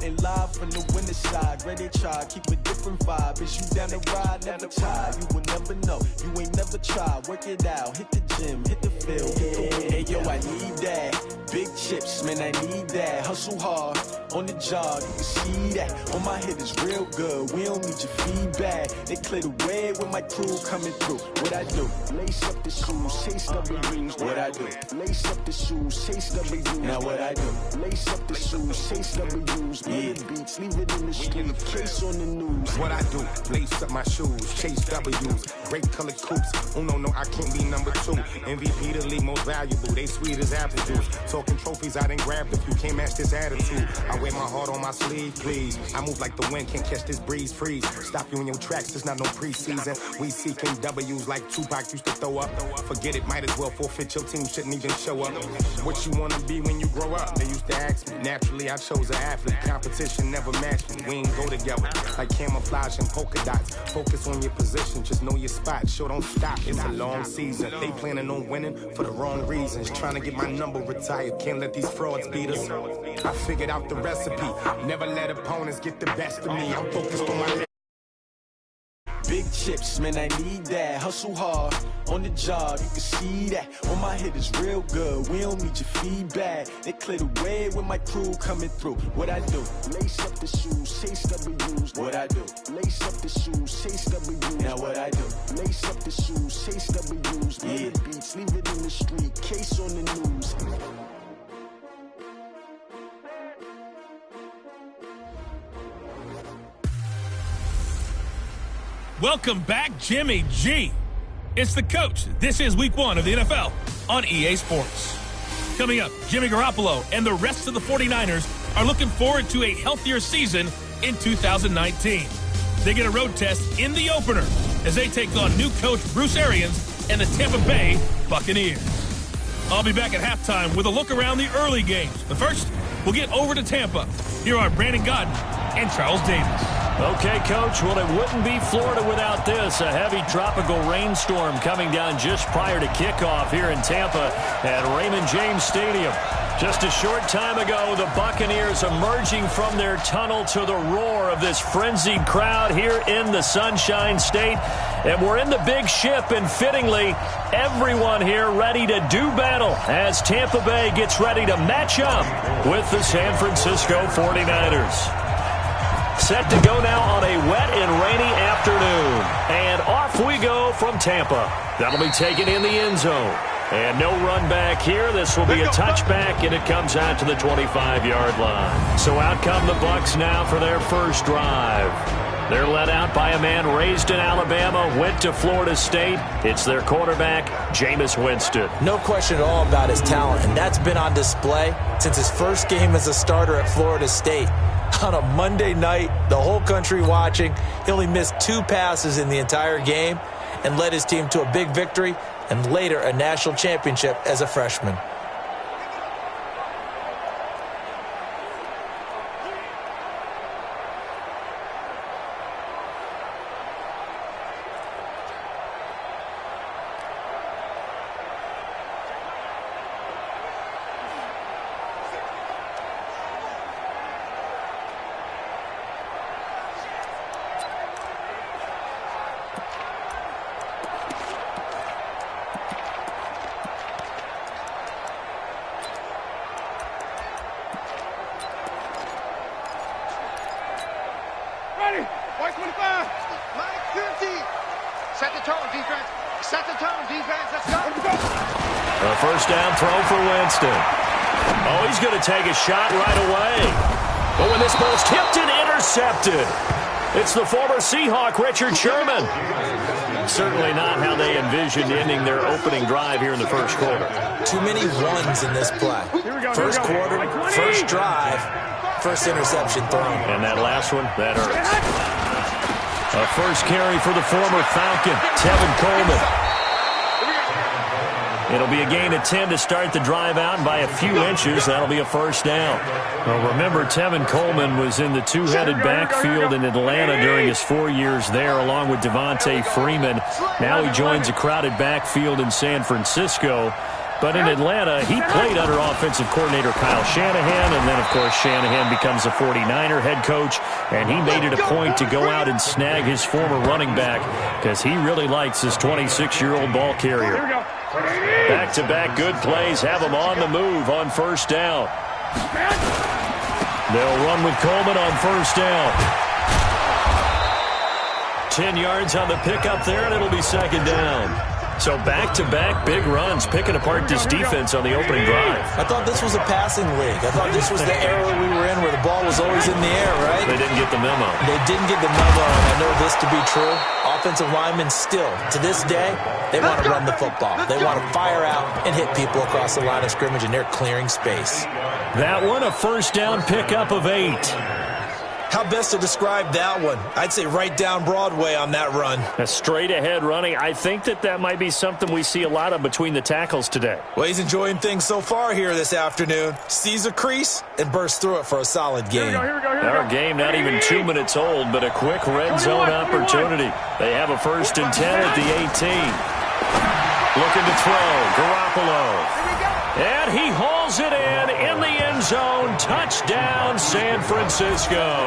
Reporting live from the winter side. Ready to try, keep a different vibe. Is you down the ride, never tired. You will never know, you ain't never tried. Work it out, hit the gym, hit the field, hit the wind. Hey yo, I need that. Big chips, man, I need that. Hustle hard, on the job, you can see that. On my head is real good, we don't need your feedback. They clear the way with my crew coming through. What I do? Lace up the shoes, chase W's. What I do? Lace up the shoes, chase W's. Now what I do? Lace up the shoes, chase W's. Yeah. Beats, leave it in the street, case on the news. What I do? Lace up my shoes, chase W's. Great colored coops. Oh no, I can't be number 2. MVP the league most valuable. They sweet as apple juice. Talking trophies, I done grabbed a few. Can't match this attitude. I wear my heart on my sleeve, please. I move like the wind, can't catch this breeze, freeze. Stop you in your tracks, there's not no preseason. We seeking W's like Tupac used to throw up. Forget it, might as well forfeit. Your team shouldn't even show up. What you wanna be when you grow up? They used to ask me. Naturally, I chose an athlete. Competition never matched me. We ain't go together like camouflage and polka dots. Focus on your position, just know your spot. Sure, don't stop. It's a long season. They planning on winning for the wrong reasons. Trying to get my number retired. Can't let these frauds beat us. I figured out the recipe. Never let opponents get the best of me. I'm focused on my... Big chips, man, I need that. Hustle hard, on the job, you can see that. On my head is real good, we don't need your feedback. They clear the way with my crew coming through. What I do? Lace up the shoes, chase W's. What I do? Lace up the shoes, chase W's. Now what I do? Lace up the shoes, chase W's. Yeah. Beats, leave it in the street, case on the news. Welcome back, Jimmy G. It's the coach. This is week 1 of the NFL on EA Sports. Coming up, Jimmy Garoppolo and the rest of the 49ers are looking forward to a healthier season in 2019. They get a road test in the opener as they take on new coach Bruce Arians and the Tampa Bay Buccaneers. I'll be back at halftime with a look around the early games. But first, we'll get over to Tampa. Here are Brandon Godden and Charles Davis. Okay, Coach, well, it wouldn't be Florida without this. A heavy tropical rainstorm coming down just prior to kickoff here in Tampa at Raymond James Stadium. Just a short time ago, the Buccaneers emerging from their tunnel to the roar of this frenzied crowd here in the Sunshine State. And we're in the big ship, and fittingly, everyone here ready to do battle as Tampa Bay gets ready to match up with the San Francisco 49ers. Set to go now on a wet and rainy afternoon. And off we go from Tampa. That'll be taken in the end zone. And no run back here. This will be a touchback, and it comes out to the 25-yard line. So out come the Bucs now for their first drive. They're led out by a man raised in Alabama, went to Florida State. It's their quarterback, Jameis Winston. No question at all about his talent, and that's been on display since his first game as a starter at Florida State. On a Monday night, the whole country watching, he only missed 2 passes in the entire game and led his team to a big victory and later a national championship as a freshman. First down throw for Winston. Oh, he's going to take a shot right away. But when this ball's tipped and intercepted, it's the former Seahawk, Richard Sherman. Certainly not how they envisioned ending their opening drive here in the first quarter. Too many runs in this play. First quarter, first drive, first interception thrown. And that last one, that hurts. A first carry for the former Falcon, Tevin Coleman. It'll be a gain of 10 to start the drive out, and by a few inches, that'll be a first down. Well, remember, Tevin Coleman was in the two-headed backfield in Atlanta during his 4 years there, along with Devontae Freeman. Now he joins a crowded backfield in San Francisco. But in Atlanta, he played under offensive coordinator Kyle Shanahan, and then, of course, Shanahan becomes a 49er head coach, and he made it a point to go out and snag his former running back because he really likes his 26-year-old ball carrier. Back-to-back good plays have him on the move on first down. They'll run with Coleman on first down. 10 yards on the pickup there, and it'll be second down. So back-to-back big runs, picking apart this defense on the opening drive. I thought this was a passing league. I thought this was the era we were in where the ball was always in the air, right? They didn't get the memo. They didn't get the memo, and I know this to be true. Offensive linemen still, to this day, they want to run the football. They want to fire out and hit people across the line of scrimmage, and they're clearing space. That one, a first down pickup of 8. How best to describe that one? I'd say right down Broadway on that run. A straight-ahead running. I think that might be something we see a lot of between the tackles today. Well, he's enjoying things so far here this afternoon. Sees a crease and bursts through it for a solid game. Our game not even 2 minutes old, but a quick red zone opportunity. They have a 1st and 10 at the 18. Looking to throw. Garoppolo. And he hauls it in the end zone. Touchdown, San Francisco.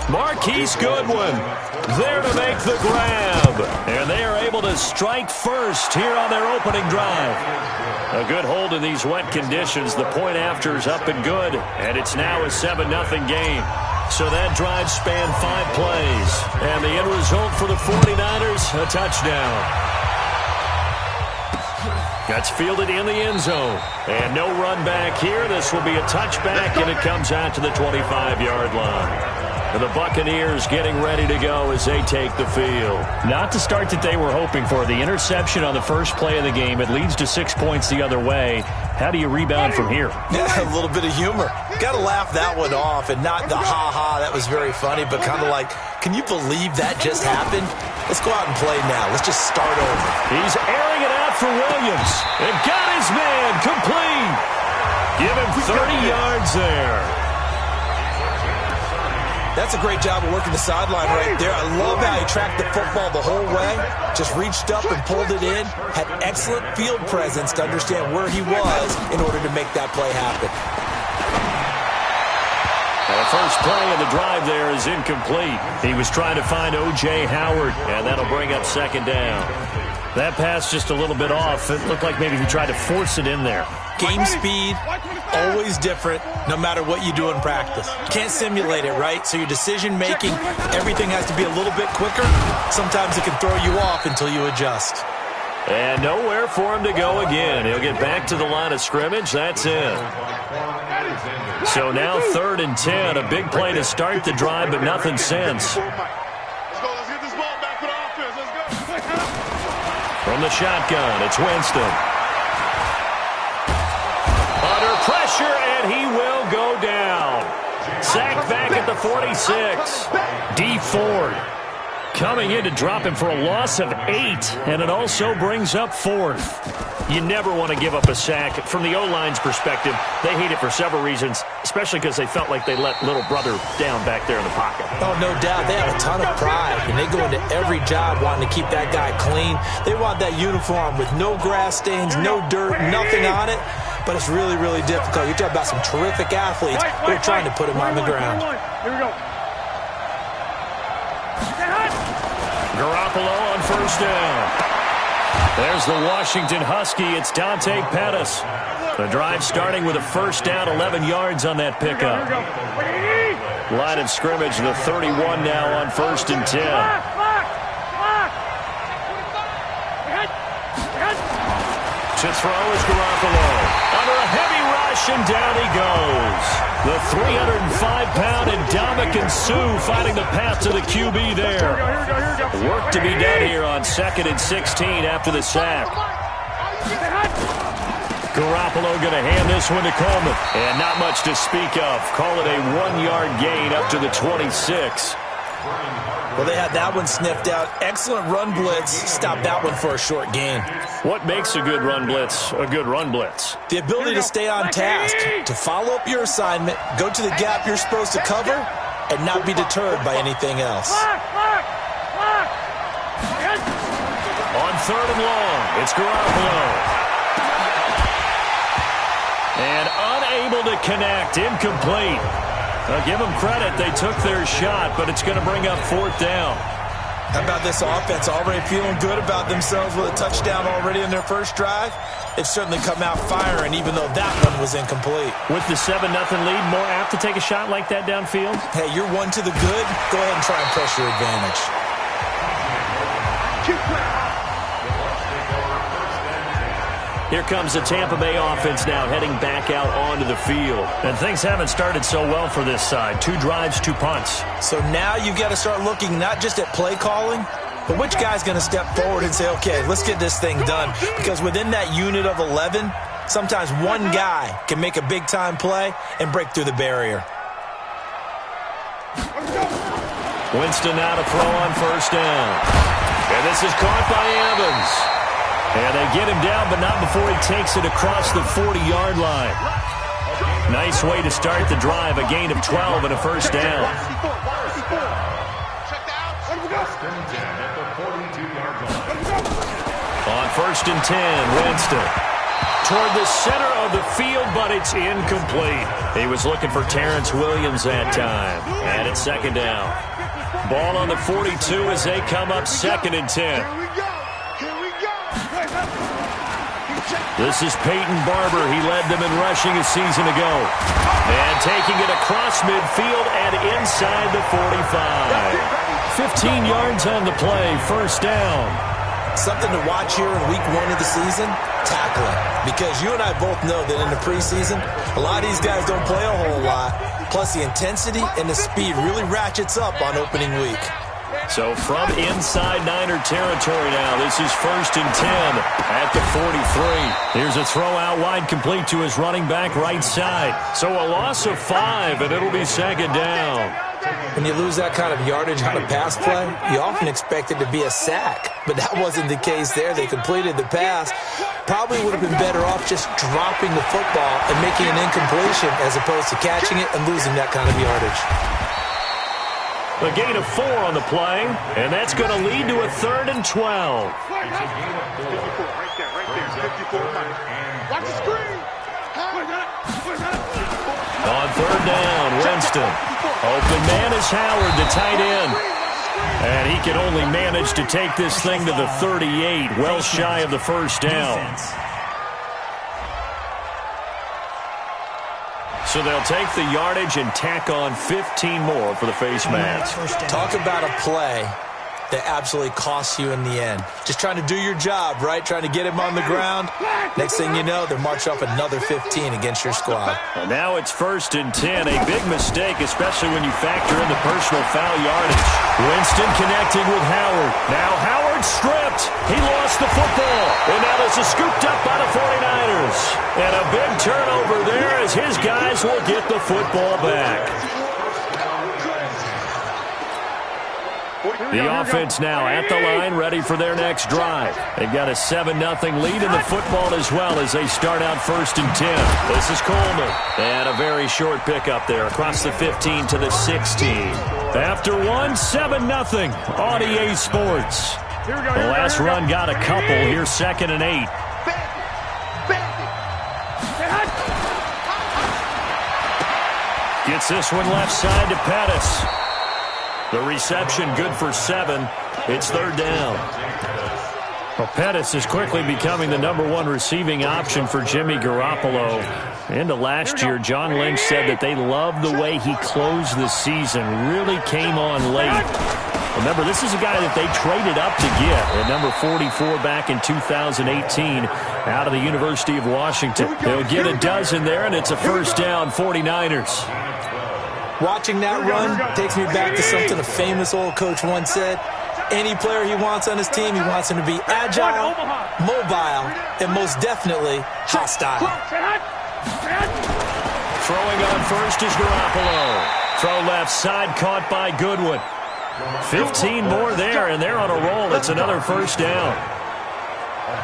Marquise Goodwin there to make the grab. And they are able to strike first here on their opening drive. A good hold in these wet conditions. The point after is up and good. And it's now a 7-0 game. So that drive spanned 5 plays. And the end result for the 49ers, a touchdown. That's fielded in the end zone. And no run back here. This will be a touchback, and it comes out to the 25-yard line. And the Buccaneers getting ready to go as they take the field. Not the start that they were hoping for. The interception on the first play of the game. It leads to 6 points the other way. How do you rebound from here? Yeah, a little bit of humor. Got to laugh that one off, and not the ha-ha, that was very funny, but kind of like, can you believe that just happened? Let's go out and play now. Let's just start over. He's airing it out for Williams. And got his man complete. Give him 30 yards there. That's a great job of working the sideline right there. I love how he tracked the football the whole way. Just reached up and pulled it in. Had excellent field presence to understand where he was in order to make that play happen. The first play of the drive there is incomplete. He was trying to find O.J. Howard, and that'll bring up second down. That pass just a little bit off. It looked like maybe he tried to force it in there. Game speed, always different, no matter what you do in practice. You can't simulate it, right? So your decision-making, everything has to be a little bit quicker. Sometimes it can throw you off until you adjust. And nowhere for him to go again. He'll get back to the line of scrimmage. That's it. So now 3rd and 10. A big play to start the drive, but nothing since. Let's get this ball back for the offense. Let's go. From the shotgun, it's Winston. Under pressure, and he will go down. Sacked back at the 46. D. Ford coming in to drop him for a loss of 8, and it also brings up 4th. You never want to give up a sack. From the O-line's perspective, they hate it for several reasons, especially because they felt like they let little brother down back there in the pocket. Oh, no doubt. They have a ton of pride, and they go into every job wanting to keep that guy clean. They want that uniform with no grass stains, no dirt, nothing on it, but it's really, really difficult. You're talking about some terrific athletes who are trying to put him on the ground. Here we go. Garoppolo on first down. There's the Washington Husky. It's Dante Pettis. The drive starting with a first down, 11 yards on that pickup. Line of scrimmage, the 31 now on 1st and 10. To throw is Garoppolo. Under a heavy rush, and down he goes. The 305-pound Ndamukong Suh finding the path to the QB there. Work to be done here on 2nd and 16 after the sack. Garoppolo going to hand this one to Coleman. And not much to speak of. Call it a 1-yard gain up to the 26. Well, they had that one sniffed out. Excellent run blitz. Stopped that one for a short gain. What makes a good run blitz a good run blitz? The ability to stay on task, to follow up your assignment, go to the gap you're supposed to cover, and not be deterred by anything else. On third and long. It's Garoppolo. And unable to connect. Incomplete. I'll give them credit. They took their shot, but it's going to bring up fourth down. How about this offense already feeling good about themselves with a touchdown already in their first drive? They've certainly come out firing, even though that one was incomplete. With the 7-0 lead, more apt to take a shot like that downfield? Hey, you're one to the good. Go ahead and try and press your advantage. Here comes the Tampa Bay offense now heading back out onto the field. And things haven't started so well for this side. 2 drives, 2 punts. So now you've got to start looking not just at play calling, but which guy's going to step forward and say, okay, let's get this thing done. Because within that unit of 11, sometimes one guy can make a big-time play and break through the barrier. Winston now to throw on first down. And this is caught by Evans. And they get him down, but not before he takes it across the 40-yard line. Nice way to start the drive, a gain of 12 and a first down. On first and 10, Winston. Toward the center of the field, but it's incomplete. He was looking for Terrence Williams that time. And it's second down. Ball on the 42 as they come up second and 10. This is Peyton Barber. He led them in rushing a season ago. And taking it across midfield and inside the 45. 15 yards on the play, first down. Something to watch here in week 1 of the season, tackling. Because you and I both know that in the preseason, a lot of these guys don't play a whole lot. Plus the intensity and the speed really ratchets up on opening week. So from inside Niner territory now, this is first and 10 at the 43. Here's a throw out wide complete to his running back right side. So a loss of 5, and it'll be second down. When you lose that kind of yardage on a pass play, you often expect it to be a sack. But that wasn't the case there. They completed the pass. Probably would have been better off just dropping the football and making an incompletion as opposed to catching it and losing that kind of yardage. A gain of 4 on the play, and that's going to lead to a 3rd and 12. Watch the screen. On 3rd down, Winston. Open man is Howard, the tight end. And he can only manage to take this thing to the 38, well shy of the first down. So they'll take the yardage and tack on 15 more for the face mask. Talk about a play that absolutely costs you in the end. Just trying to do your job, right? Trying to get him on the ground. Next thing you know, they're marching off another 15 against your squad. And now it's first and 10. A big mistake, especially when you factor in the personal foul yardage. Winston connecting with Howard. Now Howard stripped. He lost the football. And now this is scooped up by the 49ers. And a big turnover there as his guys will get the football back. The offense now at the line, ready for their next drive. They've got a 7-0 lead in the football as well as they start out first and 10. This is Coleman. And a very short pickup there across the 15 to the 16. After one, 7-0 on EA Sports. The last run got a couple. Here's 2nd and 8. Gets this one left side to Pettis. The reception good for 7. It's 3rd down. Well, Pettis is quickly becoming the #1 receiving option for Jimmy Garoppolo. Into last year, John Lynch said that they loved the way he closed the season. Really came on late. Remember, this is a guy that they traded up to get at number 44 back in 2018 out of the University of Washington. They'll get a dozen there, and it's a first down, 49ers. Watching that run takes me back to something a famous old coach once said. Any player he wants on his team, he wants him to be agile, mobile, and most definitely hostile. Throwing on first is Garoppolo. Throw left side caught by Goodwin. 15 more there, and they're on a roll. It's another first down.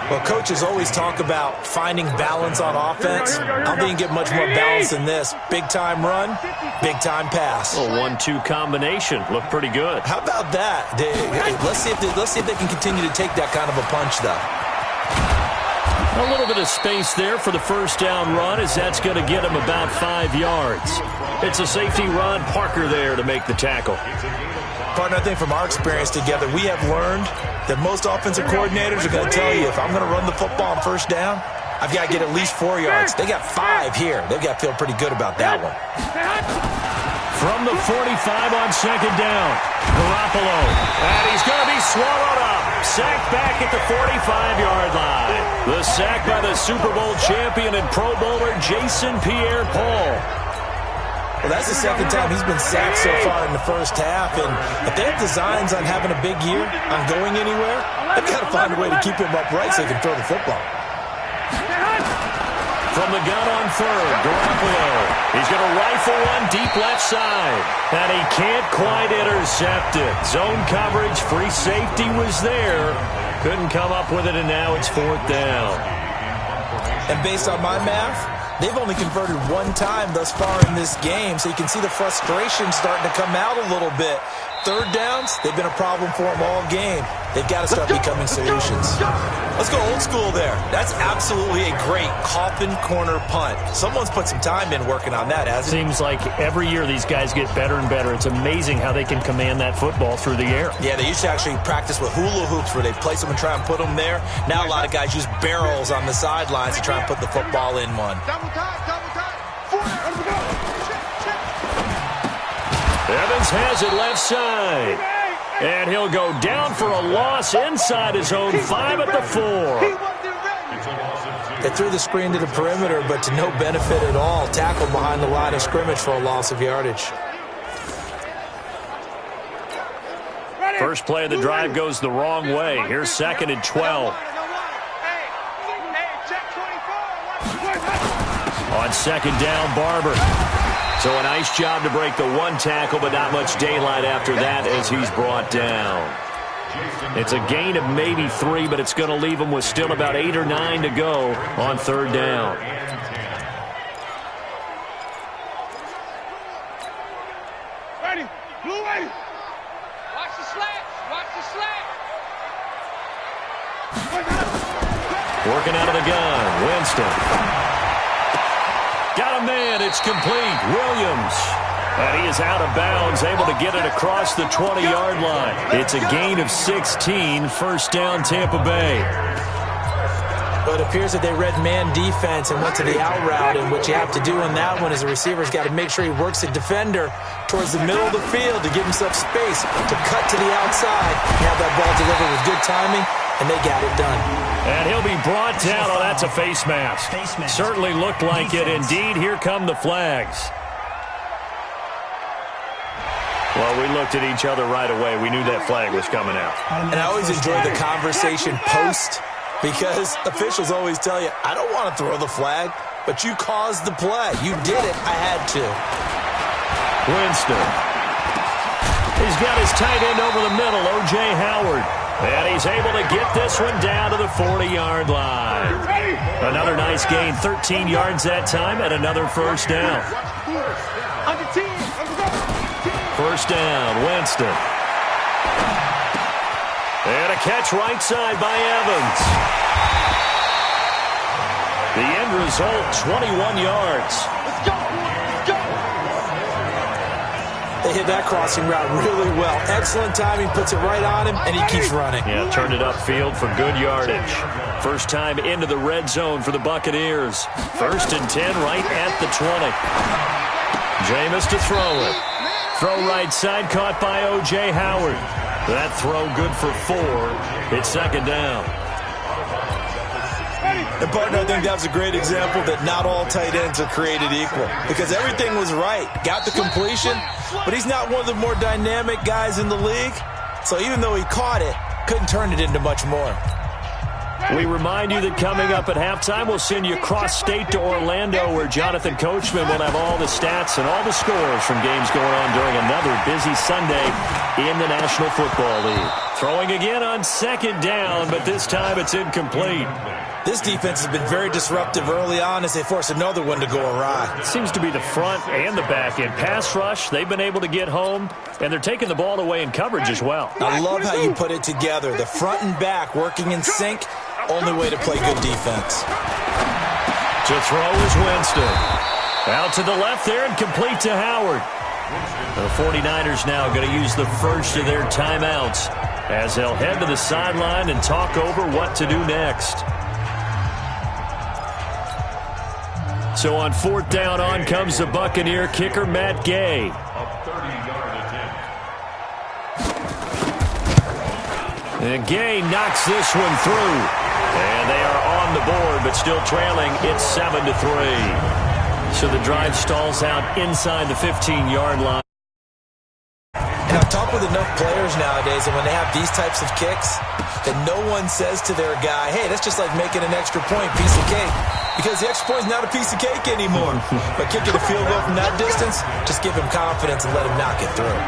Well, coaches always talk about finding balance on offense. I don't think you get much more balance than this. Big-time run, big-time pass. A 1-2 combination. Looked pretty good. How about that? Let's see if they can continue to take that kind of a punch, though. A little bit of space there for the first down run, as that's going to get him about 5 yards. It's a safety, Ron Parker, there to make the tackle. Partner, I think from our experience together, we have learned that most offensive coordinators are going to tell you, if I'm going to run the football on first down, I've got to get at least 4 yards. They got 5 here. They've got to feel pretty good about that one. From the 45 on second down, Garoppolo. And he's going to be swallowed up. Sacked back at the 45-yard line. The sack by the Super Bowl champion and Pro Bowler Jason Pierre-Paul. Well, that's the second time he's been sacked so far in the first half, and if they have designs on having a big year, on going anywhere, they've got to find a way to keep him upright so he can throw the football. From the gun on third, Garoppolo. He's going to rifle one deep left side, and he can't quite intercept it. Zone coverage, free safety was there. Couldn't come up with it, and now it's fourth down. And based on my math, they've only converted one time thus far in this game, so you can see the frustration starting to come out a little bit. Third downs, they've been a problem for them all game. They've got to start becoming solutions. Let's go old school there. That's absolutely a great coffin corner punt. Someone's put some time in working on that, hasn't it? Seems like every year these guys get better and better. It's amazing how they can command that football through the air. Yeah, they used to actually practice with hula hoops where they place them and try and put them there. Now a lot of guys use barrels on the sidelines to try and put the football in one. Evans has it left side. And he'll go down for a loss inside his own 5 at the 4. They threw the screen to the perimeter, but to no benefit at all. Tackled behind the line of scrimmage for a loss of yardage. First play of the drive goes the wrong way. Here's second and 12. On second down, Barber. So a nice job to break the one tackle, but not much daylight after that as he's brought down. It's a gain of maybe 3, but it's going to leave him with still about 8 or 9 to go on third down. Ready, blue ready. Watch the slats, watch the slats. Working out of the gun, Winston. Got a man, it's complete. Williams. And he is out of bounds, able to get it across the 20-yard line. It's a gain of 16, first down Tampa Bay. But it appears that they read man defense and went to the out route, and what you have to do on that one is the receiver's got to make sure he works the defender towards the middle of the field to give himself space to cut to the outside and have that ball delivered with good timing, and they got it done. And he'll be brought down. Oh, that's a face mask. Certainly looked like it. Indeed, here come the flags. Well, we looked at each other right away. We knew that flag was coming out. And I always enjoy the conversation post, because officials always tell you, I don't want to throw the flag, but you caused the play. You did it. I had to. Winston. He's got his tight end over the middle, O.J. Howard. And he's able to get this one down to the 40-yard line. Another nice gain, 13 yards that time, and another first down. First down, Winston. And a catch right side by Evans. The end result, 21 yards. They hit that crossing route really well. Excellent timing, puts it right on him, and he keeps running. Yeah, turned it upfield for good yardage. First time into the red zone for the Buccaneers. First and 10 right at the 20. Jameis to throw it. Throw right side, caught by O.J. Howard. That throw good for 4. It's second down. And, partner, I think that was a great example that not all tight ends are created equal, because everything was right. Got the completion, but he's not one of the more dynamic guys in the league. So even though he caught it, couldn't turn it into much more. We remind you that coming up at halftime, we'll send you cross-state to Orlando, where Jonathan Coachman will have all the stats and all the scores from games going on during another busy Sunday in the National Football League. Throwing again on second down, but this time it's incomplete. This defense has been very disruptive early on as they force another one to go awry. It seems to be the front and the back end. Pass rush, they've been able to get home, and they're taking the ball away in coverage as well. I love how you put it together. The front and back working in sync, only way to play good defense. To throw is Winston. Out to the left there and complete to Howard. The 49ers now going to use the first of their timeouts as they'll head to the sideline and talk over what to do next. So on fourth down, on comes the Buccaneer kicker, Matt Gay. And Gay knocks this one through. And they are on the board, but still trailing. It's 7-3. So the drive stalls out inside the 15-yard line. And I've talked with enough players nowadays, and when they have these types of kicks, that no one says to their guy, hey, that's just like making an extra point, piece of cake. Because the extra point is not a piece of cake anymore. But kicking a field goal from that distance, just give him confidence and let him knock it through.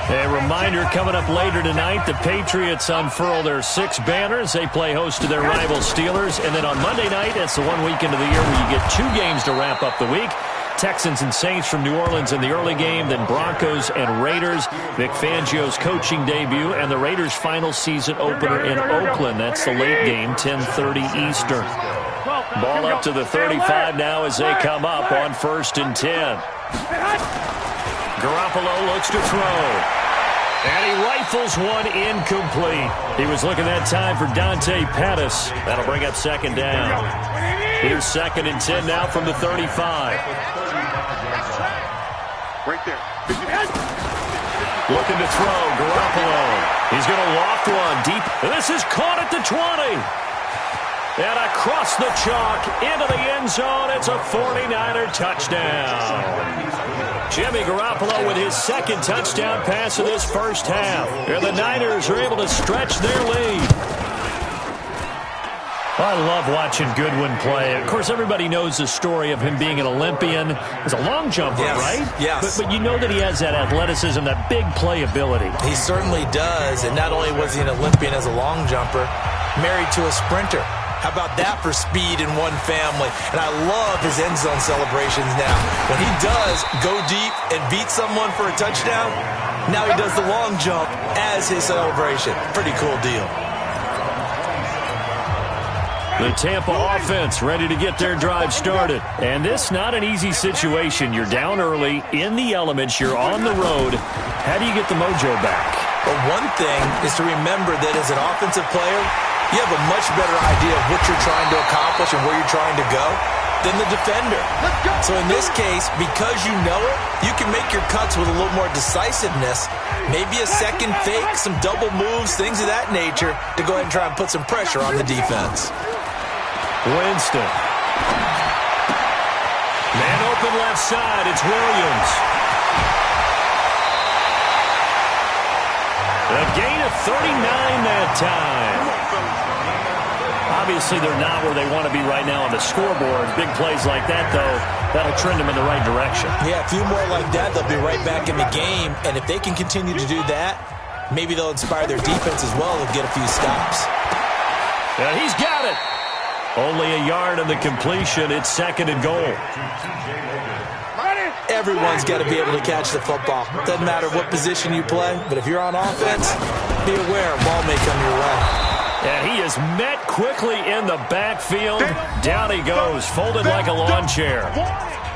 A reminder coming up later tonight, the Patriots unfurl their 6 banners. They play host to their rival Steelers. And then on Monday night, it's the one weekend of the year where you get 2 games to wrap up the week. Texans and Saints from New Orleans in the early game, then Broncos and Raiders. Vic Fangio's coaching debut and the Raiders' final season opener in Oakland. That's the late game, 10:30 Eastern. Ball up to the 35 now as they come up on 1st and 10. Garoppolo looks to throw. And he rifles one incomplete. He was looking that time for Dante Pettis. That'll bring up 2nd down. Here's 2nd and 10 now from the 35. Right there. Looking to throw, Garoppolo. He's going to loft one deep. This is caught at the 20. And across the chalk into the end zone. It's a 49er touchdown. Jimmy Garoppolo with his 2nd touchdown pass of this first half. And the Niners are able to stretch their lead. I love watching Goodwin play. Of course, everybody knows the story of him being an Olympian as a long jumper, yes, right? Yes. But you know that he has that athleticism, that big playability. He certainly does. And not only was he an Olympian as a long jumper, married to a sprinter. How about that for speed in one family? And I love his end zone celebrations now. When he does go deep and beat someone for a touchdown, now he does the long jump as his celebration. Pretty cool deal. The Tampa offense ready to get their drive started. And this not an easy situation. You're down early, in the elements, you're on the road. How do you get the mojo back? Well, one thing is to remember that as an offensive player, you have a much better idea of what you're trying to accomplish and where you're trying to go than the defender. So in this case, because you know it, you can make your cuts with a little more decisiveness, maybe a second fake, some double moves, things of that nature, to go ahead and try and put some pressure on the defense. Winston. Man open left side, it's Williams. A gain of 39 that time. Obviously, they're not where they want to be right now on the scoreboard. Big plays like that, though, that'll trend them in the right direction. Yeah, a few more like that, they'll be right back in the game. And if they can continue to do that, maybe they'll inspire their defense as well and get a few stops. Yeah, he's got it. Only a yard on the completion. It's 2nd and goal. Everyone's got to be able to catch the football. Doesn't matter what position you play, but if you're on offense, be aware a ball may come your way. And he is met quickly in the backfield. Down he goes, folded like a lawn chair.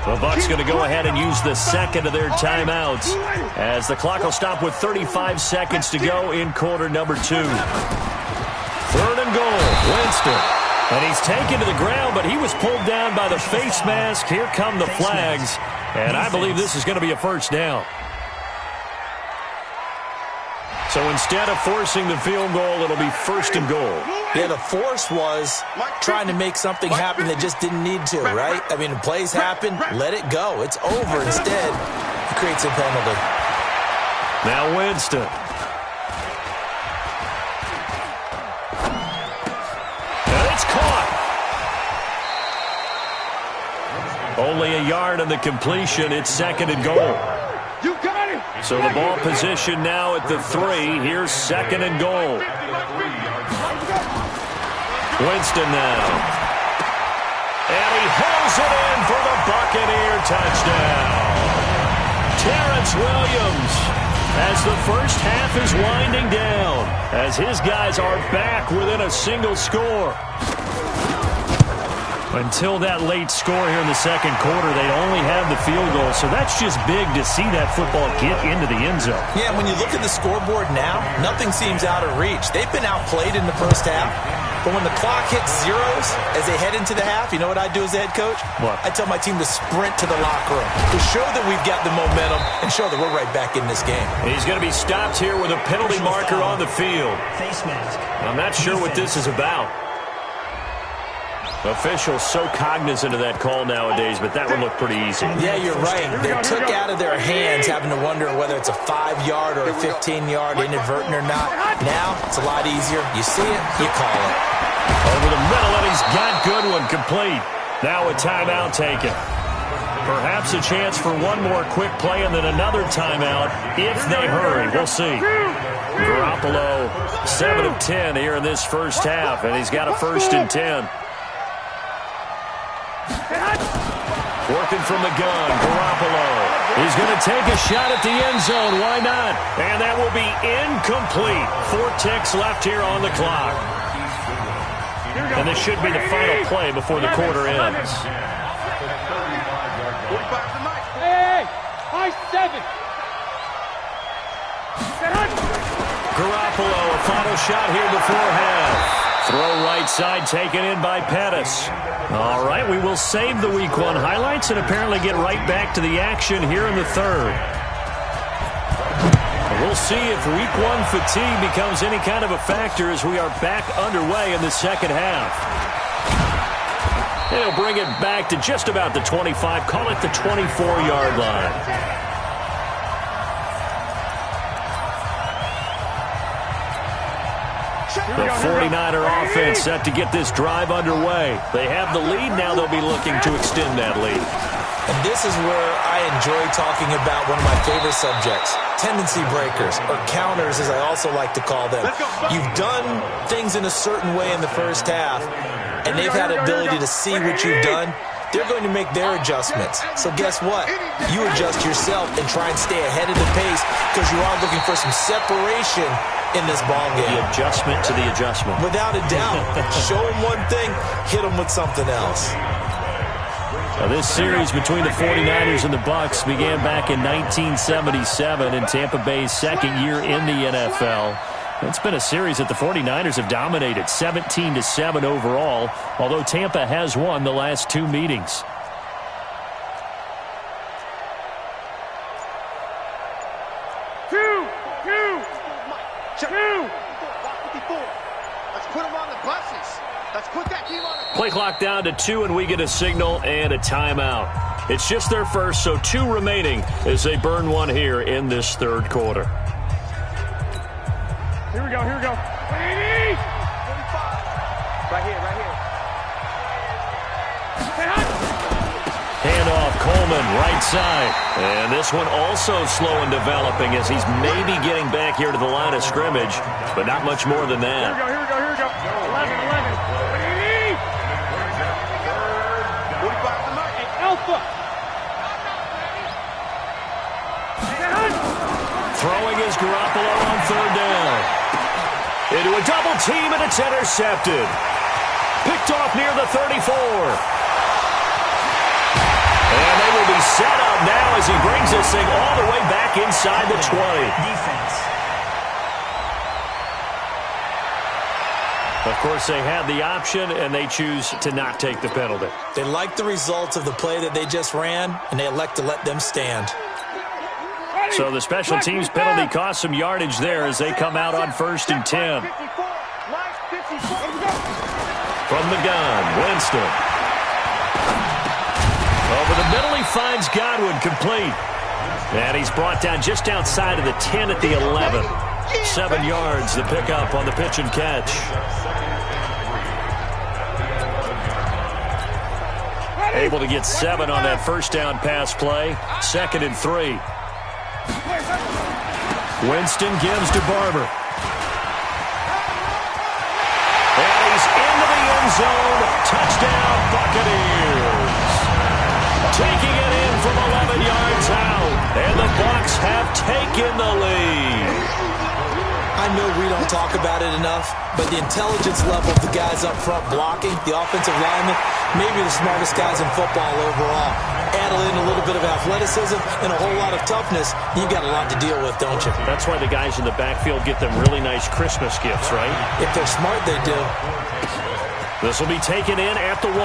The Bucs going to go ahead and use the 2nd of their timeouts as the clock will stop with 35 seconds to go in quarter number 2. 3rd and goal, Winston. And he's taken to the ground, but he was pulled down by the face mask. Here come the flags. And I believe this is going to be a first down. So instead of forcing the field goal, it'll be 1st and goal. Yeah, the force was trying to make something happen that just didn't need to, right? I mean, the plays happen, let it go. It's over. Instead, it creates a penalty. Now Winston. Only a yard on the completion. It's 2nd and goal. So the ball position now at the 3. Here's 2nd and goal. Winston now. And he holds it in for the Buccaneer touchdown. Terrence Williams, as the first half is winding down, as his guys are back within a single score. Until that late score here in the second quarter, they only have the field goal, so that's just big to see that football get into the end zone. Yeah, when you look at the scoreboard now, nothing seems out of reach. They've been outplayed in the first half, but when the clock hits zeros as they head into the half, you know what I do as the head coach? What? I tell my team to sprint to the locker room to show that we've got the momentum and show that we're right back in this game. He's going to be stopped here with a penalty marker on the field. Face mask. I'm not sure what this is about. Officials so cognizant of that call nowadays, but that one looked pretty easy. Yeah, you're right. They took out of their hands having to wonder whether it's a 5-yard or a 15-yard inadvertent or not. Now, it's a lot easier. You see it, you call it. Over the middle, and he's got Goodwin complete. Now a timeout taken. Perhaps a chance for one more quick play and then another timeout if they hurry. We'll see. Garoppolo, 7 of 10 here in this first half, and he's got a 1st and 10. Working from the gun, Garoppolo. He's going to take a shot at the end zone. Why not? And that will be incomplete. 4 ticks left here on the clock. And this should be the final play before the quarter ends. Hey, high 7. Garoppolo, a final shot here before half. Throw right side taken in by Pettis. All right, we will save the Week 1 highlights and apparently get right back to the action here in the third. We'll see if Week 1 fatigue becomes any kind of a factor as we are back underway in the second half. They'll bring it back to just about the 25, call it the 24-yard line. The 49er offense set to get this drive underway. They have the lead. Now they'll be looking to extend that lead. And this is where I enjoy talking about one of my favorite subjects, tendency breakers, or counters as I also like to call them. You've done things in a certain way in the first half, and they've had the ability to see what you've done. They're going to make their adjustments. So guess what? You adjust yourself and try and stay ahead of the pace because you are looking for some separation in this ball game. The adjustment to the adjustment. Without a doubt. Show them one thing, hit them with something else. Now, this series between the 49ers and the Bucs began back in 1977 in Tampa Bay's second year in the NFL. It's been a series that the 49ers have dominated, 17-7 overall, although Tampa has won the last 2 meetings. Two. Let's put them on the buses. Let's put that team on the... Play clock down to 2, and we get a signal and a timeout. It's just their first, so 2 remaining as they burn one here in this third quarter. Here we go. 45. Right here. Handoff, Coleman, right side. And this one also slow in developing as he's maybe getting back here to the line of scrimmage, but not much more than that. Here we go. 11. Alpha. Throwing is Garoppolo on third down. Into a double team, and it's intercepted. Picked off near the 34. And they will be set up now as he brings this thing all the way back inside the 20. Defense. Of course, they had the option, and they choose to not take the penalty. They like the results of the play that they just ran, and they elect to let them stand. So the special teams penalty cost some yardage there as they come out on 1st and 10. From the gun, Winston. Over the middle, he finds Godwin complete. And he's brought down just outside of the 10 at the 11. 7 yards to pick up on the pitch and catch. Able to get 7 on that first down pass play. 2nd and 3. Winston gives to Barber. And he's into the end zone. Touchdown, Buccaneers. Taking it in from 11 yards out. And the Bucs have taken the lead. I know we don't talk about it enough, but the intelligence level of the guys up front blocking, the offensive linemen, maybe the smartest guys in football overall. Add in a little bit of athleticism and a whole lot of toughness, you got a lot to deal with, don't you? That's why the guys in the backfield get them really nice Christmas gifts, right? If they're smart, they do. This will be taken in at the 1.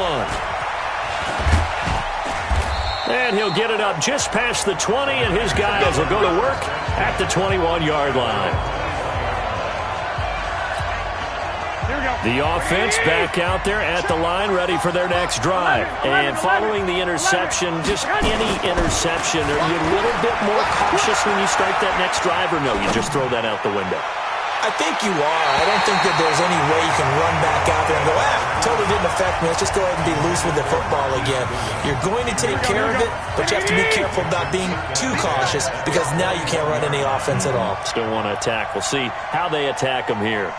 And he'll get it up just past the 20, and his guys will go to work at the 21-yard line. The offense back out there at the line, ready for their next drive. And following the interception, just any interception, are you a little bit more cautious when you start that next drive, or no, you just throw that out the window? I think you are. I don't think that there's any way you can run back out there and go, totally didn't affect me. Let's just go ahead and be loose with the football again. You're going to take care of it, but you have to be careful about being too cautious because now you can't run any offense at all. Still want to attack. We'll see how they attack them here.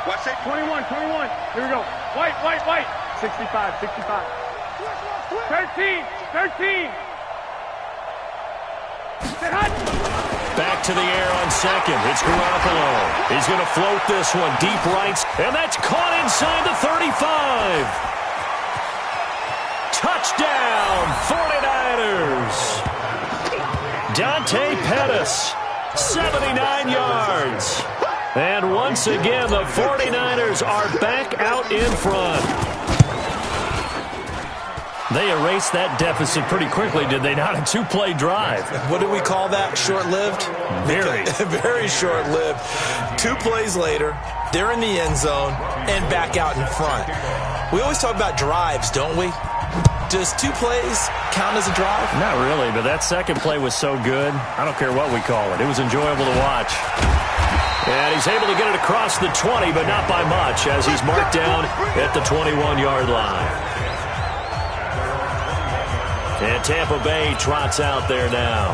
Watch that. 21. Here we go. White. 65. 13. Back to the air on 2nd. It's Garoppolo. He's going to float this one deep right, and that's caught inside the 35. Touchdown, 49ers. Dante Pettis, 79 yards. And once again, the 49ers are back out in front. They erased that deficit pretty quickly, did they not? A 2-play drive. What do we call that? Short-lived? Very. Very short-lived. 2 plays later, they're in the end zone and back out in front. We always talk about drives, don't we? Does 2 plays count as a drive? Not really, but that second play was so good. I don't care what we call it. It was enjoyable to watch. And he's able to get it across the 20, but not by much, as he's marked down at the 21-yard line. And Tampa Bay trots out there now.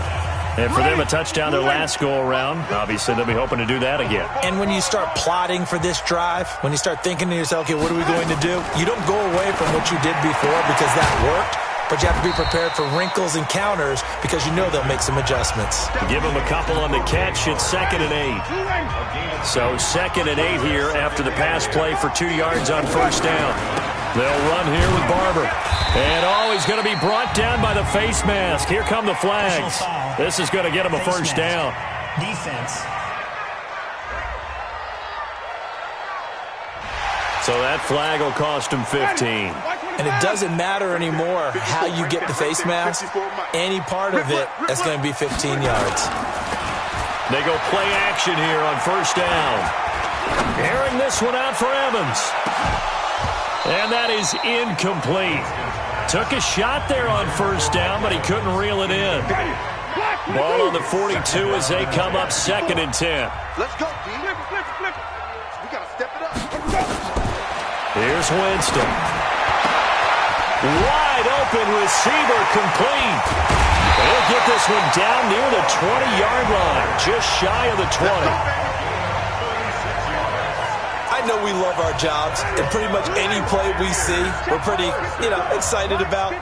And for them, a touchdown their last go-around. Obviously, they'll be hoping to do that again. And when you start plotting for this drive, when you start thinking to yourself, okay, what are we going to do? You don't go away from what you did before because that worked. But you have to be prepared for wrinkles and counters because you know they'll make some adjustments. Give them a couple on the catch. It's 2nd and 8. So 2nd and 8 here after the pass play for 2 yards on first down. They'll run here with Barber. And he's going to be brought down by the face mask. Here come the flags. This is going to get him a first down. Defense. So that flag will cost him 15. And it doesn't matter anymore how you get the face mask. Any part of it, that's going to be 15 yards. They go play action here on first down. Airing this one out for Evans. And that is incomplete. Took a shot there on first down, but he couldn't reel it in. Ball on the 42 as they come up 2nd and 10. Let's go, D. Flip. We got to step it up. Here's Winston. Wide open receiver complete. They'll get this one down near the 20-yard line, just shy of the 20. I know we love our jobs, and pretty much any play we see, we're pretty, excited about.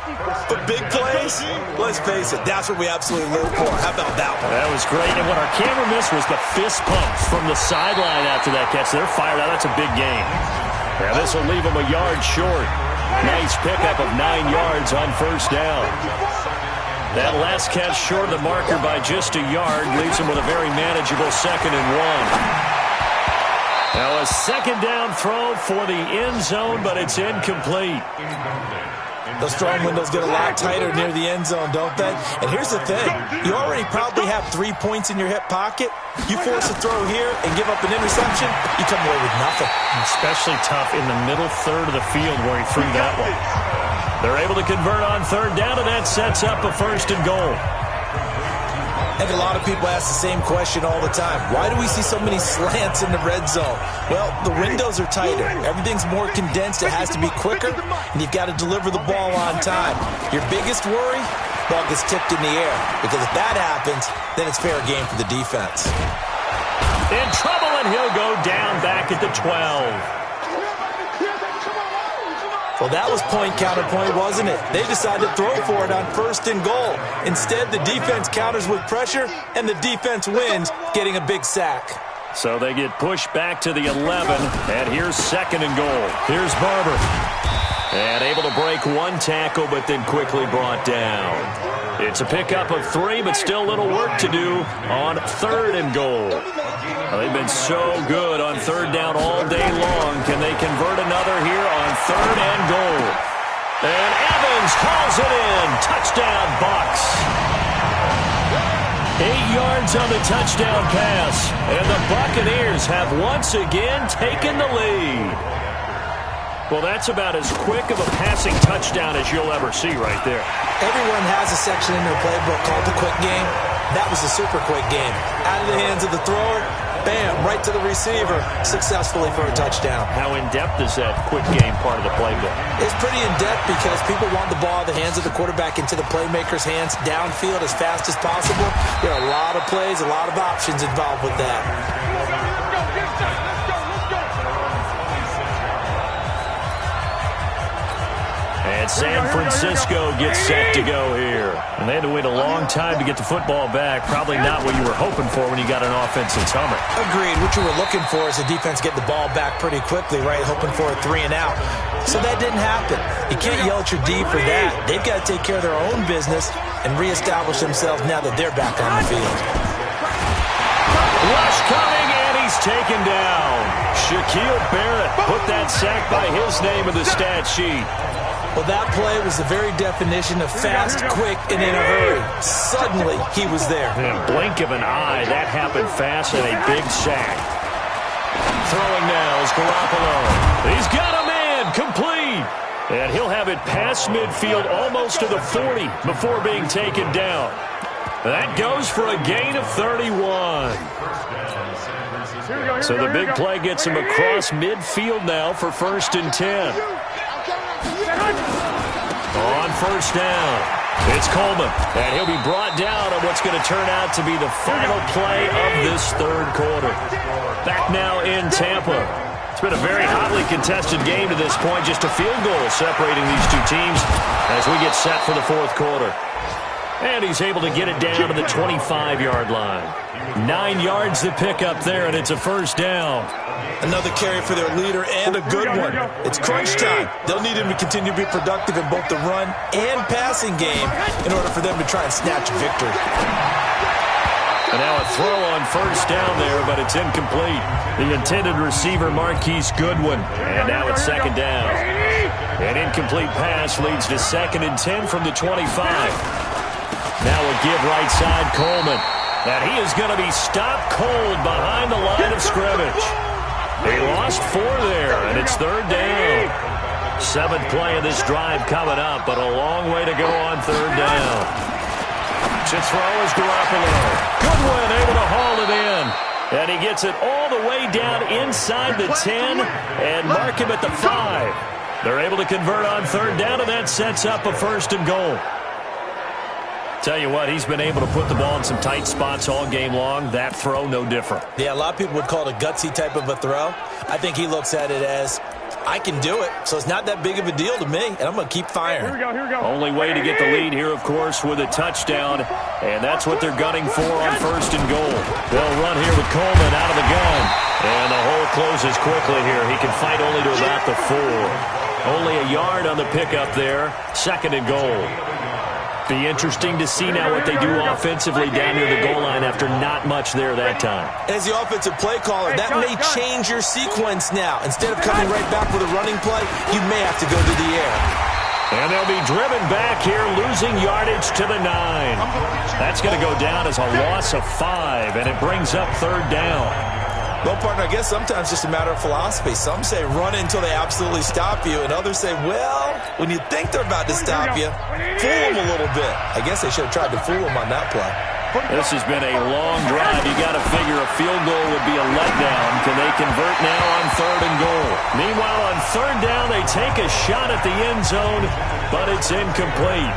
But big plays, let's face it, that's what we absolutely live for. How about that one? That was great, and what our camera missed was the fist pump from the sideline after that catch. They're fired out. That's a big game. Now this will leave them a yard short. Nice pickup of 9 yards on first down. That last catch short of the marker by just a yard leaves them with a very manageable 2nd and 1. Now a second down throw for the end zone, but it's incomplete. Those throwing windows get a lot tighter near the end zone, don't they? And here's the thing. You already probably have 3 points in your hip pocket. You force a throw here and give up an interception, you come away with nothing. Especially tough in the middle third of the field where he threw that one. They're able to convert on third down, and that sets up a 1st and goal. I think a lot of people ask the same question all the time. Why do we see so many slants in the red zone? Well, the windows are tighter. Everything's more condensed. It has to be quicker, and you've got to deliver the ball on time. Your biggest worry? Ball gets tipped in the air. Because if that happens, then it's fair game for the defense. In trouble, and he'll go down back at the 12. Well, that was point-counterpoint, wasn't it? They decided to throw for it on 1st and goal. Instead, the defense counters with pressure, and the defense wins, getting a big sack. So they get pushed back to the 11, and here's 2nd and goal. Here's Barber. And able to break one tackle, but then quickly brought down. It's a pickup of 3, but still a little work to do on 3rd and goal. Well, they've been so good on 3rd down all day long. Can they convert another here on 3rd and goal? And Evans hauls it in. Touchdown, Bucs. 8 yards on the touchdown pass. And the Buccaneers have once again taken the lead. Well, that's about as quick of a passing touchdown as you'll ever see right there. Everyone has a section in their playbook called the quick game. That was a super quick game. Out of the hands of the thrower, bam, right to the receiver, successfully for a touchdown. How in-depth is that quick game part of the playbook? It's pretty in-depth because people want the ball in the hands of the quarterback into the playmaker's hands downfield as fast as possible. There are a lot of plays, a lot of options involved with that. And San Francisco gets set to go here. And they had to wait a long time to get the football back. Probably not what you were hoping for when you got an offense that's humming. Agreed. What you were looking for is the defense getting the ball back pretty quickly, right? Hoping for a 3 and out. So that didn't happen. You can't yell at your D for that. They've got to take care of their own business and reestablish themselves now that they're back on the field. Rush coming, and he's taken down. Shaquille Barrett put that sack by his name in the stat sheet. Well, that play was the very definition of fast, quick, and in a hurry. Suddenly, he was there. In a blink of an eye, that happened fast and a big sack. Throwing now is Garoppolo. He's got a man, complete. And he'll have it past midfield almost to the 40 before being taken down. That goes for a gain of 31. So the big play gets him across midfield now for 1st and 10. On 1st down, it's Coleman, and he'll be brought down on what's going to turn out to be the final play of this 3rd quarter. Back now in Tampa. It's been a very hotly contested game to this point, just a field goal separating these two teams as we get set for the 4th quarter. And he's able to get it down to the 25-yard line. 9 yards to pick up there, and it's a 1st down. Another carry for their leader, and a good one. It's crunch time. They'll need him to continue to be productive in both the run and passing game in order for them to try and snatch a victory. And now a throw on 1st down there, but it's incomplete. The intended receiver, Marquise Goodwin. And now it's 2nd down. An incomplete pass leads to 2nd and 10 from the 25. Now a give right side, Coleman. And he is going to be stopped cold behind the line of scrimmage. He lost 4 there, and it's 3rd down. 7th play of this drive coming up, but a long way to go on 3rd down. To throw is Garoppolo. Goodwin able to haul it in. And he gets it all the way down inside the 10 and mark him at the 5. They're able to convert on 3rd down, and that sets up a 1st and goal. Tell you what, he's been able to put the ball in some tight spots all game long. That throw, no different. Yeah, a lot of people would call it a gutsy type of a throw. I think he looks at it as, I can do it, so it's not that big of a deal to me, and I'm going to keep firing. Here we go. Only way to get the lead here, of course, with a touchdown, and that's what they're gunning for on 1st and goal. They'll run here with Coleman out of the gun, and the hole closes quickly here. He can fight only to about the 4. Only a yard on the pickup there, 2nd and goal. Be interesting to see now what they do offensively down near the goal line after not much there that time. As the offensive play caller, that may change your sequence now. Instead of coming right back with a running play, you may have to go to the air. And they'll be driven back here, losing yardage to the 9. That's going to go down as a loss of 5, and it brings up 3rd down. Well, partner, I guess sometimes it's just a matter of philosophy. Some say run until they absolutely stop you, and others say, well, when you think they're about to stop you, fool them a little bit. I guess they should have tried to fool them on that play. This has been a long drive. You got to figure a field goal would be a letdown. Can they convert now on 3rd and goal? Meanwhile, on 3rd down, they take a shot at the end zone, but it's incomplete.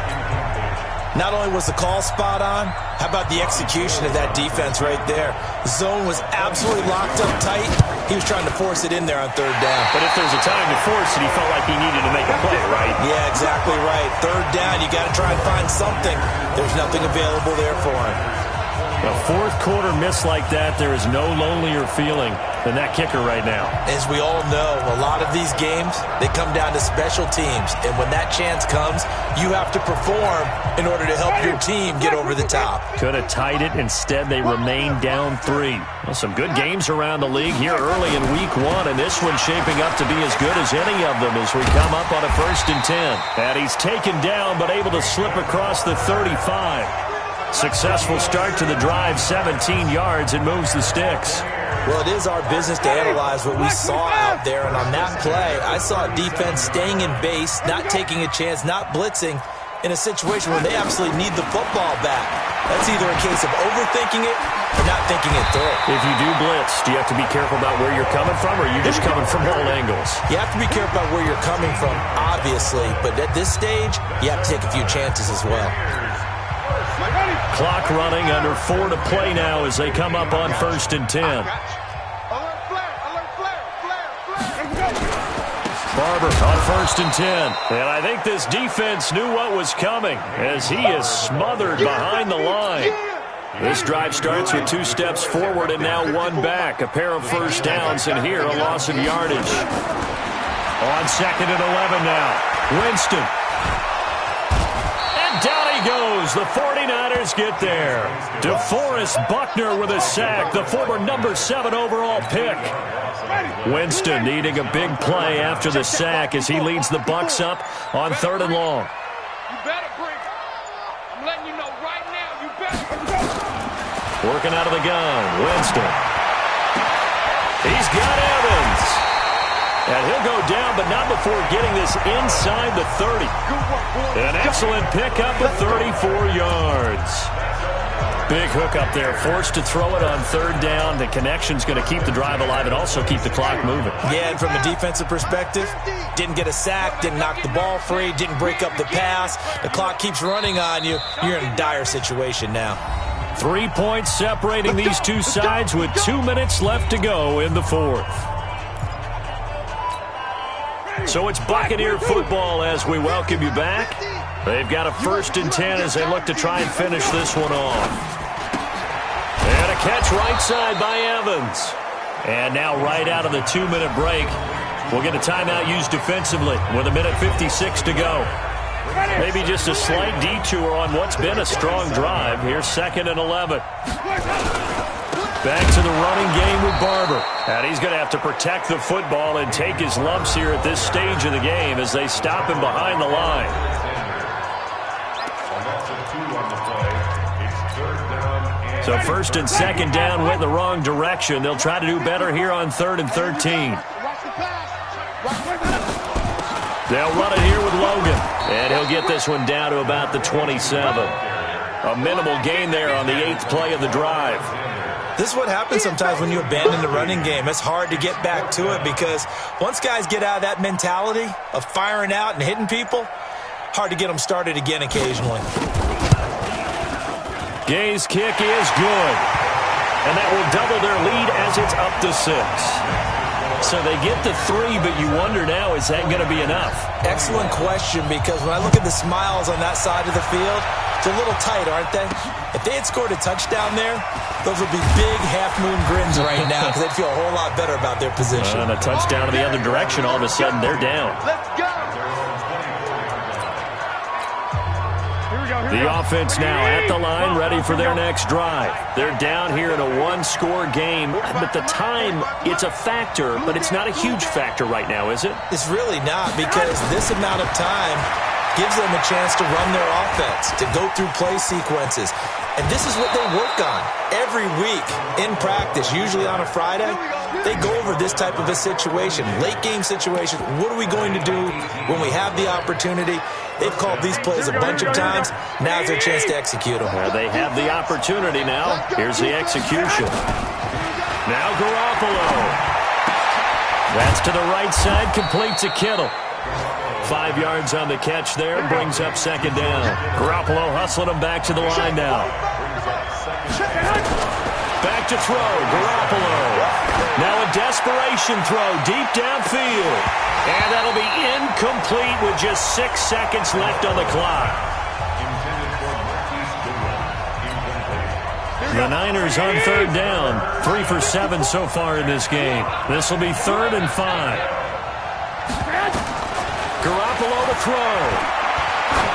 Not only was the call spot on, how about the execution of that defense right there? The zone was absolutely locked up tight. He was trying to force it in there on 3rd down. But if there's a time to force it, he felt like he needed to make a play, right? Yeah, exactly right. 3rd down, you got to try and find something. There's nothing available there for him. A fourth quarter miss like that, there is no lonelier feeling than that kicker right now. As we all know, a lot of these games, they come down to special teams. And when that chance comes, you have to perform in order to help your team get over the top. Could have tied it. Instead, they remain down 3. Well, some good games around the league here early in week 1, and this one's shaping up to be as good as any of them as we come up on a 1st and 10. And he's taken down, but able to slip across the 35. Successful start to the drive, 17 yards, and moves the sticks. Well, it is our business to analyze what we saw out there, and on that play, I saw a defense staying in base, not taking a chance, not blitzing, in a situation where they absolutely need the football back. That's either a case of overthinking it or not thinking it through. If you do blitz, do you have to be careful about where you're coming from, or are you just coming from all angles? You have to be careful about where you're coming from, obviously, but at this stage, you have to take a few chances as well. Clock running, under 4 to play now as they come up on 1st and 10. Barber on 1st and 10. And I think this defense knew what was coming as he is smothered behind the line. This drive starts with 2 steps forward and now 1 back. A pair of first downs, and here a loss of yardage. On 2nd and 11 now. Winston. And down he goes. The 49ers get there. DeForest Buckner with a sack, the former number 7 overall pick. Winston needing a big play after the sack as he leads the Bucs up on 3rd and long. You better bring it. I'm letting you know right now, you better. Working out of the gun, Winston. He's got Evans. And he'll go down, but not before getting this inside the 30. An excellent pickup of 34 yards. Big hook up there, forced to throw it on 3rd down. The connection's going to keep the drive alive and also keep the clock moving. Yeah, and from a defensive perspective, didn't get a sack, didn't knock the ball free, didn't break up the pass. The clock keeps running on you. You're in a dire situation now. 3 points separating these two sides with 2 minutes left to go in the 4th. So it's Buccaneer football as we welcome you back. They've got a 1st and 10 as they look to try and finish this one off. And a catch right side by Evans. And now right out of the 2-minute break, we'll get a timeout used defensively with 1:56 to go. Maybe just a slight detour on what's been a strong drive. Here's 2nd and 11. Back to the running game with Barber. And he's going to have to protect the football and take his lumps here at this stage of the game as they stop him behind the line. So 1st and 2nd down went in the wrong direction. They'll try to do better here on 3rd and 13. They'll run it here with Logan. And he'll get this one down to about the 27. A minimal gain there on the 8th play of the drive. This is what happens sometimes when you abandon the running game. It's hard to get back to it because once guys get out of that mentality of firing out and hitting people, hard to get them started again occasionally. Gay's kick is good. And that will double their lead as it's up to 6. So they get the 3, but you wonder now, is that going to be enough? Excellent question, because when I look at the smiles on that side of the field, it's a little tight, aren't they? If they had scored a touchdown there, those would be big half-moon grins right now because they'd feel a whole lot better about their position. And a touchdown in the other direction, all of a sudden they're down. Let's go. The offense now at the line, ready for their next drive. They're down here in a 1-score game, but the time, it's a factor, but it's not a huge factor right now, is it? It's really not, because this amount of time gives them a chance to run their offense, to go through play sequences. And this is what they work on every week in practice, usually on a Friday. They go over this type of a situation, late game situation. What are we going to do when we have the opportunity? And this is what they work on every week in practice, usually on a Friday. They go over this type of a situation, late game situation. What are we going to do when we have the opportunity? And this is what they work on every week in practice, usually on a Friday. They go over this type of a situation. What are we going to do when we have the opportunity? They've called these plays a bunch of times. Now's their chance to execute them. They have the opportunity now. Here's the execution. Now Garoppolo. That's to the right side, complete to Kittle. 5 yards on the catch there, brings up second down. Garoppolo hustling him back to the line now. Back to throw, Garoppolo. Now a desperation throw deep downfield. And that'll be incomplete with just 6 seconds left on the clock. The Niners on third down. 3 for 7 so far in this game. This will be 3rd and 5. Garoppolo to throw.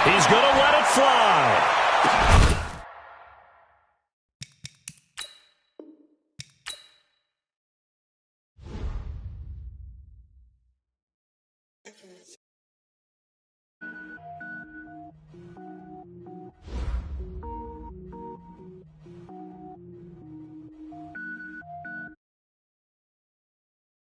He's going to let it fly.